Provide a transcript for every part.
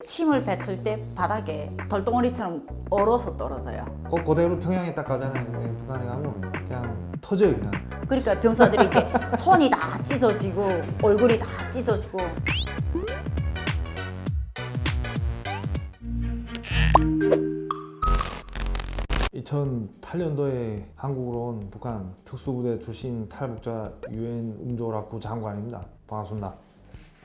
침을 뱉을 때 바닥에 돌덩어리처럼 얼어서 떨어져요. 그대로 평양에 딱 가잖아요. 근데 북한에 가면 그냥 터져요 그냥. 그러니까 병사들이 이렇게 손이 다 찢어지고 얼굴이 다 찢어지고. (2008년도에) 한국으로 온 북한 특수부대 출신 탈북자 유엔 응조락부 장관입니다. 반갑습니다.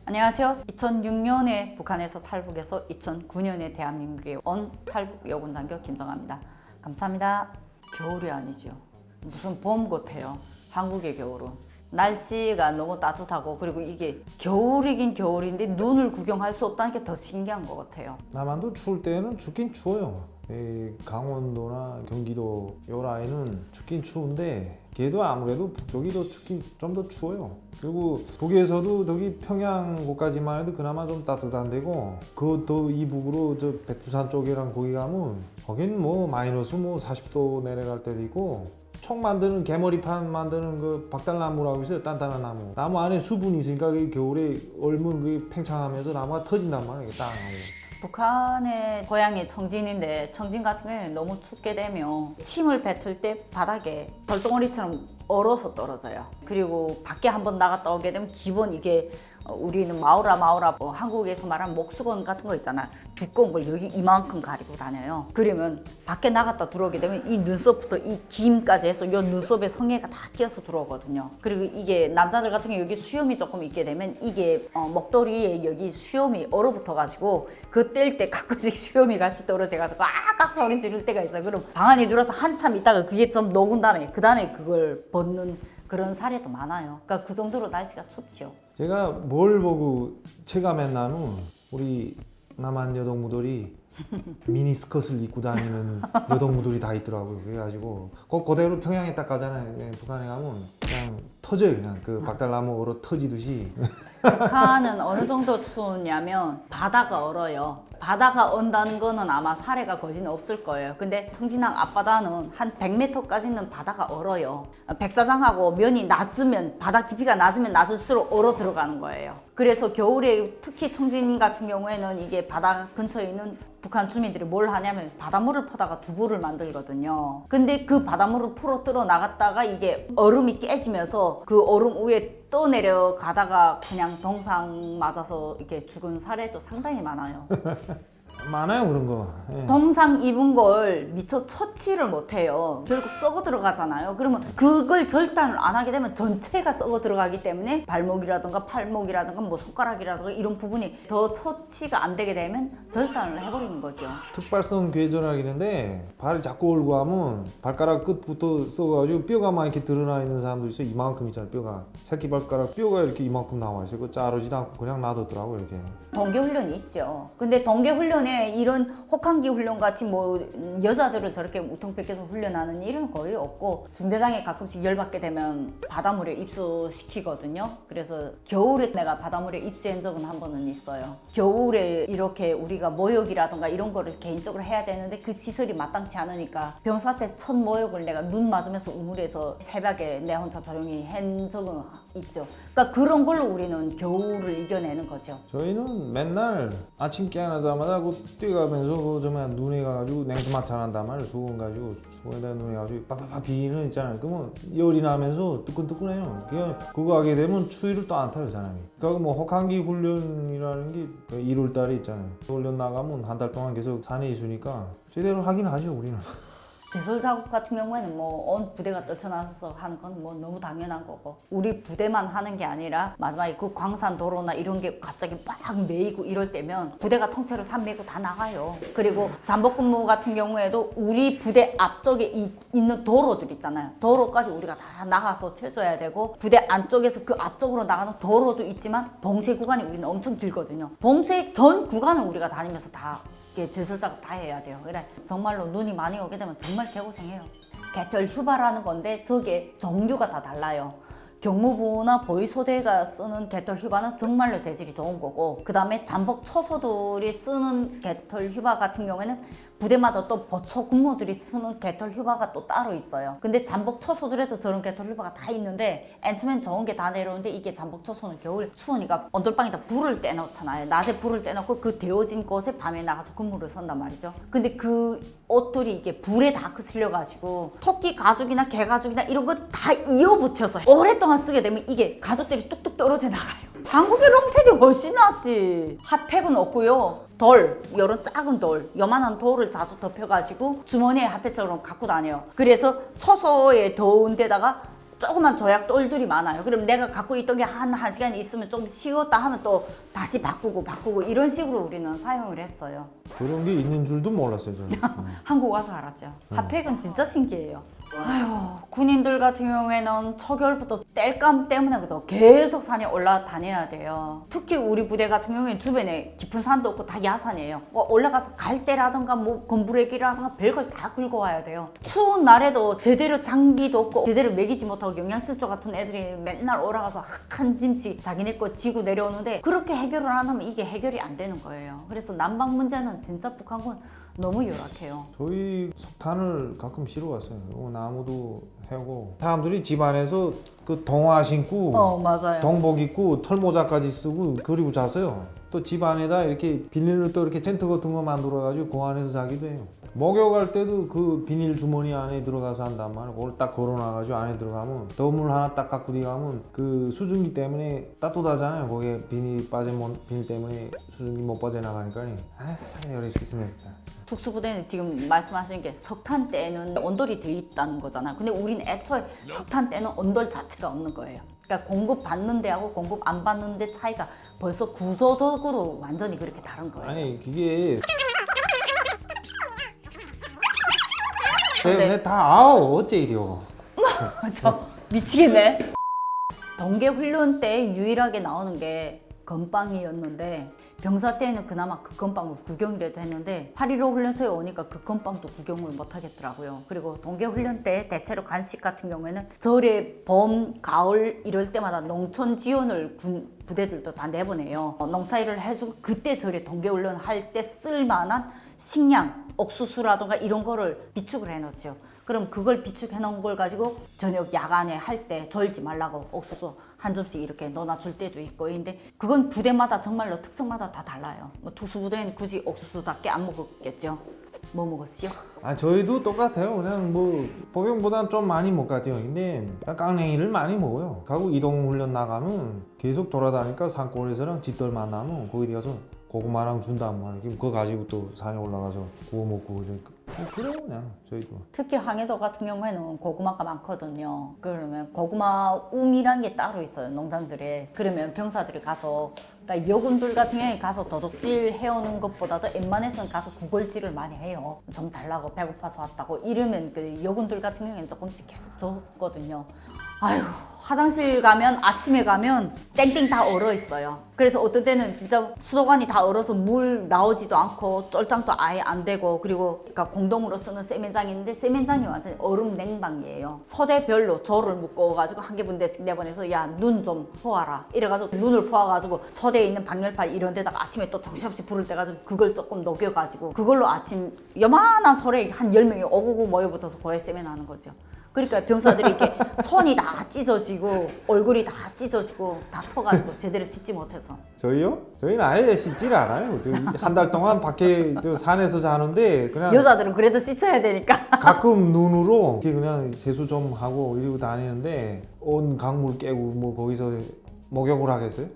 안녕하세요. 2006년에 북한에서 탈북해서 2009년에 대한민국에 온 탈북 여군장교 김정아입니다. 감사합니다. 겨울이 아니죠. 무슨 봄 같아요. 한국의 겨울은. 날씨가 너무 따뜻하고, 그리고 이게 겨울이긴 겨울인데 눈을 구경할 수 없다는 게 더 신기한 것 같아요. 남한도 추울 때는 춥긴 추워요. 이 강원도나 경기도 요 라인은 춥긴 추운데 걔도 아무래도 북쪽이 더 춥긴 좀 더 추워요. 그리고 북에서도 저기 평양고까지만 해도 그나마 좀 따뜻한 데고, 그 더 이북으로 저 백두산 쪽이랑 거기 가면 거긴 뭐 마이너스 뭐 40도 내려갈 때도 있고, 총 만드는 개머리판 만드는 그 박달나무라고 있어요. 단단한 나무. 나무 안에 수분이 있으니까 그 겨울에 얼면 그게 팽창하면서 나무가 터진단 말이에요. 땅 하고. 북한의 고향이 청진인데, 청진 같은 경우에 너무 춥게 되면 침을 뱉을 때 바닥에 돌덩어리처럼 얼어서 떨어져요. 그리고 밖에 한번 나갔다 오게 되면 기본 이게 우리는 마우라 한국에서 말하는 목수건 같은 거 있잖아. 두꺼운 걸 여기 이만큼 가리고 다녀요. 그러면 밖에 나갔다 들어오게 되면 이 눈썹부터 이 김까지 해서 이 눈썹에 성에가 다 끼어서 들어오거든요. 그리고 이게 남자들 같은 경우 여기 수염이 조금 있게 되면 이게 목도리에 여기 수염이 얼어붙어 가지고 그 뗄 때 가끔씩 수염이 같이 떨어져 가지고 아깍 소리 지를 때가 있어요. 그럼 방 안에 들어서 한참 있다가 그게 좀 녹은 다음에 그 다음에 그걸 벗는 그런 사례도 많아요. 그러니까 그 정도로 날씨가 춥죠. 제가 뭘 보고 체감했나면 우리 남한 여동무들이 미니스커트를 입고 다니는 여동무들이 다 있더라고요. 그래가지고 그대로 평양에 딱 가잖아요. 북한에 가면 그냥 터져요. 그냥 그 박달나무 얼어 터지듯이. 북한은 어느 정도 추우냐면 바다가 얼어요. 바다가 언다는 거는 아마 사례가 거진 없을 거예요. 근데 청진항 앞바다는 한 100m까지는 바다가 얼어요. 백사장하고 면이 낮으면, 바다 깊이가 낮으면 낮을수록 얼어 들어가는 거예요. 그래서 겨울에 특히 청진 같은 경우에는 이게 바다 근처에 있는 북한 주민들이 뭘 하냐면 바닷물을 퍼다가 두부를 만들거든요. 근데 그 바닷물을 풀어 들어 나갔다가 이게 얼음이 깨지면서 그 얼음 위에 떠내려가다가 그냥 동상 맞아서 이렇게 죽은 사례도 상당히 많아요. 많아요 그런 거. 예. 동상 입은 걸 미처 처치를 못해요. 결국 썩어 들어가잖아요. 그러면 그걸 절단을 안 하게 되면 전체가 썩어 들어가기 때문에 발목이라든가 팔목이라든가 뭐 손가락이라든가 이런 부분이 더 처치가 안 되게 되면 절단을 해버리는 거죠. 특발성 궤절학이는데 발이 자꾸 올고 하면 발가락 끝부터 썩어가지고 뼈가 막 이렇게 드러나 있는 사람도 있어요. 이만큼 있잖아요. 뼈가 새끼 발가락 뼈가 이렇게 이만큼 나와 있어요. 그거 자르지도 않고 그냥 놔두더라고요 이렇게. 동계훈련이 있죠. 근데 동계훈련에 이런 혹한기 훈련 같이 뭐 여자들은 저렇게 우통백해서 훈련하는 일은 거의 없고, 중대장에 가끔씩 열받게 되면 바닷물에 입수시키거든요. 그래서 겨울에 내가 바닷물에 입수한 적은 한 번은 있어요. 겨울에 이렇게 우리가 모욕이라든가 이런 거를 개인적으로 해야 되는데 그 시설이 마땅치 않으니까 병사 때 첫 모욕을 내가 눈 맞으면서 우물에서 새벽에 내 혼자 조용히 한 적은 있죠. 그러니까 그런 걸로 우리는 겨울을 이겨내는 거죠. 저희는 맨날 아침 깨어나자마자 그 뛰어가면서 그 정말 눈에 가가지고 냉수 마찰한단 말이에요. 수건 가지고 수건에다 눈에 가지고 빡빡 비는 있잖아요. 그러면 열이 나면서 뜨끈뜨끈해요. 그거 하게 되면 추위를 또 안 타요 사람이. 그러니까 뭐 혹한기 훈련이라는 게 1월 달에 있잖아요. 훈련 나가면 한 달 동안 계속 산에 있으니까 제대로 하긴 하죠 우리는. 제설 작업 같은 경우에는 뭐 온 부대가 떨쳐나서 하는 건 뭐 너무 당연한 거고, 우리 부대만 하는 게 아니라 마지막에 그 광산 도로나 이런 게 갑자기 막 메이고 이럴 때면 부대가 통째로 산 메고 다 나가요. 그리고 잠복 근무 같은 경우에도 우리 부대 앞쪽에 있는 도로들 있잖아요. 도로까지 우리가 다 나가서 쳐줘야 되고, 부대 안쪽에서 그 앞쪽으로 나가는 도로도 있지만 봉쇄 구간이 우리는 엄청 길거든요. 봉쇄 전 구간을 우리가 다니면서 다 제설 작업 다 해야 돼요. 그래 정말로 눈이 많이 오게 되면 정말 개고생해요. 개털 휴바라는 건데 저게 종류가 다 달라요. 경무부나 보위소대가 쓰는 개털 휴바는 정말로 재질이 좋은 거고, 그 다음에 잠복 초소들이 쓰는 개털 휴바 같은 경우에는 부대마다 또 보초 군무들이 쓰는 개털 휴바가 또 따로 있어요. 근데 잠복 초소들에도 저런 개털 휴바가 다 있는데 맨 처음엔 좋은 게 다 내려오는데, 이게 잠복 초소는 겨울에 추우니까 온돌방에다 불을 떼놓잖아요. 낮에 불을 떼놓고 그 데워진 곳에 밤에 나가서 근무를 선단 말이죠. 근데 그 옷들이 이게 불에 다 거슬려가지고 토끼 가죽이나 개 가죽이나 이런 거 다 이어붙여서 오랫동안 쓰게 되면 이게 가죽들이 뚝뚝 떨어져 나가요. 한국의 롱패디 훨씬 낫지. 핫팩은 없고요. 돌, 이런 작은 돌, 요만한 돌을 자주 덮여가지고 주머니에 핫팩처럼 갖고 다녀요. 그래서 초소에 더운 데다가 조그만 조약 돌들이 많아요. 그럼 내가 갖고 있던 게 한 1시간 있으면 좀 식었다 하면 또 다시 바꾸고 이런 식으로 우리는 사용을 했어요. 그런 게 있는 줄도 몰랐어요, 저는. 한국 와서 알았죠. 핫팩은 진짜 신기해요. 아휴, 군인들 같은 경우에는 초겨울부터 땔감 때문에 계속 산에 올라다녀야 돼요. 특히 우리 부대 같은 경우에는 주변에 깊은 산도 없고 다 야산이에요. 뭐 올라가서 갈대라든가 뭐 건부레기라든가 별걸 다 긁고 와야 돼요. 추운 날에도 제대로 장비도 없고 제대로 먹이지 못하고 영양실조 같은 애들이 맨날 올라가서 한 짐씩 자기네 거 지고 내려오는데, 그렇게 해결을 안 하면 이게 해결이 안 되는 거예요. 그래서 난방 문제는 진짜 북한군 너무 열악해요. 저희 석탄을 가끔 실어 왔어요. 나무도 해고, 사람들이 집 안에서 그 동화 신고 맞아요. 동복 입고 털모자까지 쓰고 그리고 잤어요. 또 집 안에다 이렇게 비닐로 또 이렇게 텐트 같은 거 만들어 가지고 그 안에서 자기도 해요. 목욕할 때도 그 비닐 주머니 안에 들어가서 한단 말이에요. 그걸 딱 걸어놔가지고 안에 들어가면 더물 하나 딱 갖고 들어가면 그 수증기 때문에 따뜻하잖아요. 거기에 비닐 비닐 때문에 수증기 못 빠져나가니까 살이 열릴 수 있으면 됐다. 특수부대는 지금 말씀하신 게 석탄대는 온돌이 돼 있다는 거잖아요. 근데 우리는 애초에 석탄대는 온돌 자체가 없는 거예요. 그러니까 공급 받는 데하고 공급 안 받는 데 차이가 벌써 구조적으로 완전히 그렇게 다른 거예요. 아니 그게 네. 다 어째 이래요. 저 미치겠네. 동계 훈련 때 유일하게 나오는 게 건빵이었는데, 병사 때는 그나마 그 건빵을 구경이라도 했는데 8.15 훈련소에 오니까 그 건빵도 구경을 못 하겠더라고요. 그리고 동계 훈련 때 대체로 간식 같은 경우에는 절에 봄, 가을 이럴 때마다 농촌 지원을 군 부대들도 다 내보내요. 농사일을 해주고 그때 절에 동계 훈련 할 때 쓸만한 식량, 옥수수라든가 이런 거를 비축을 해놓죠. 그럼 그걸 비축해 놓은 걸 가지고 저녁 야간에 할 때 절지 말라고 옥수수 한 줌씩 이렇게 넣어줄 때도 있고. 근데 그건 부대마다 정말로 특성마다 다 달라요. 뭐 투수부대는 굳이 옥수수답게 안 먹었겠죠. 뭐 먹었지요? 저희도 똑같아요. 그냥 뭐 보병보다는 좀 많이 먹었죠. 근데 깡냉이를 많이 먹어요. 가고 이동 훈련 나가면 계속 돌아다니까 산골에서랑 집들 만나면 거기 가서 고구마랑 준단 말이에요. 그거 가지고 또 산에 올라가서 구워 먹고 그래요. 그냥 저희도. 특히 항해도 같은 경우에는 고구마가 많거든요. 그러면 고구마 움이란 게 따로 있어요, 농장들에. 그러면 병사들이 가서, 그러니까 여군들 같은 경우에 가서 도둑질 해오는 것보다도 웬만해서는 가서 구걸질을 많이 해요. 좀 달라고, 배고파서 왔다고 이러면 그 여군들 같은 경우에는 조금씩 계속 줬거든요. 아휴, 화장실 가면, 아침에 가면 땡땡 다 얼어 있어요. 그래서 어떤 때는 진짜 수도관이 다 얼어서 물 나오지도 않고 쫄장도 아예 안 되고, 그리고 그러니까 공동으로 쓰는 세면장이 있는데 세면장이 완전히 얼음 냉방이에요. 소대별로 조를 묶어가지고 한 개 분대씩 내보내서 야, 눈 좀 포하라 이래가지고 눈을 포와가지고 소대에 있는 방열판 이런 데다가 아침에 또 정신없이 불을 떼가지고 그걸 조금 녹여가지고 그걸로 아침 요만한 소래 한 10명이 오구구 모여붙어서 고에 세면하는 거죠. 그러니까 병사들이 이렇게 손이 다 찢어지고 얼굴이 다 찢어지고 다 터가지고 제대로 씻지 못해서. 저희요? 저희는 아예 씻질 않아요. 한 달 동안 밖에 산에서 자는데 그냥 여자들은 그래도 씻어야 되니까. 가끔 눈으로 그냥 세수 좀 하고 이러고 다니는데 온 강물 깨고 뭐 거기서 목욕을 하겠어요?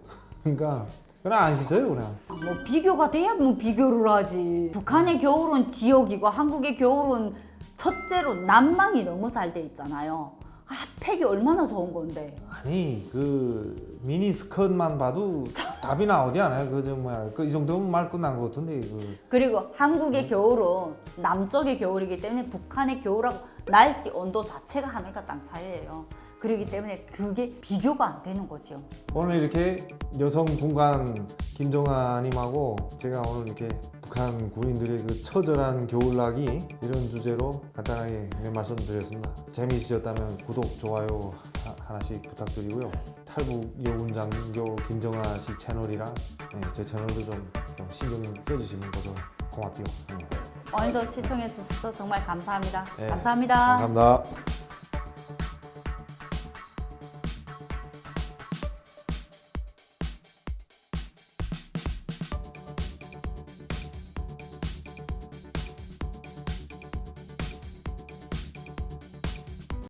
그러니까 그냥 안 씻어요 그냥. 뭐 비교가 돼야 뭐 비교를 하지. 북한의 겨울은 지옥이고 한국의 겨울은 첫째로 난방이 너무 잘 돼 있잖아요. 핫팩이 얼마나 좋은 건데. 아니 그 미니 스컷만 봐도 답이 나오지 않아요? 그저 뭐야 그 이 정도면 말 끝난 것 같은데 그리고 한국의 겨울은 남쪽의 겨울이기 때문에 북한의 겨울하고 날씨 온도 자체가 하늘과 땅 차이예요. 그렇기 때문에 그게 비교가 안 되는 거죠. 오늘 이렇게 여성 군관 김정아님하고 제가 오늘 이렇게 북한 군인들의 그 처절한 겨울나기 이런 주제로 간단하게 몇 말씀 드렸습니다. 재미있으셨다면 구독, 좋아요 하나씩 부탁드리고요. 탈북 여군장교 김정아 씨 채널이랑 제 채널도 좀 신경 써주시면 더 고맙게요. 오늘도 시청해 주셔서 정말 감사합니다. 네, 감사합니다. 감사합니다.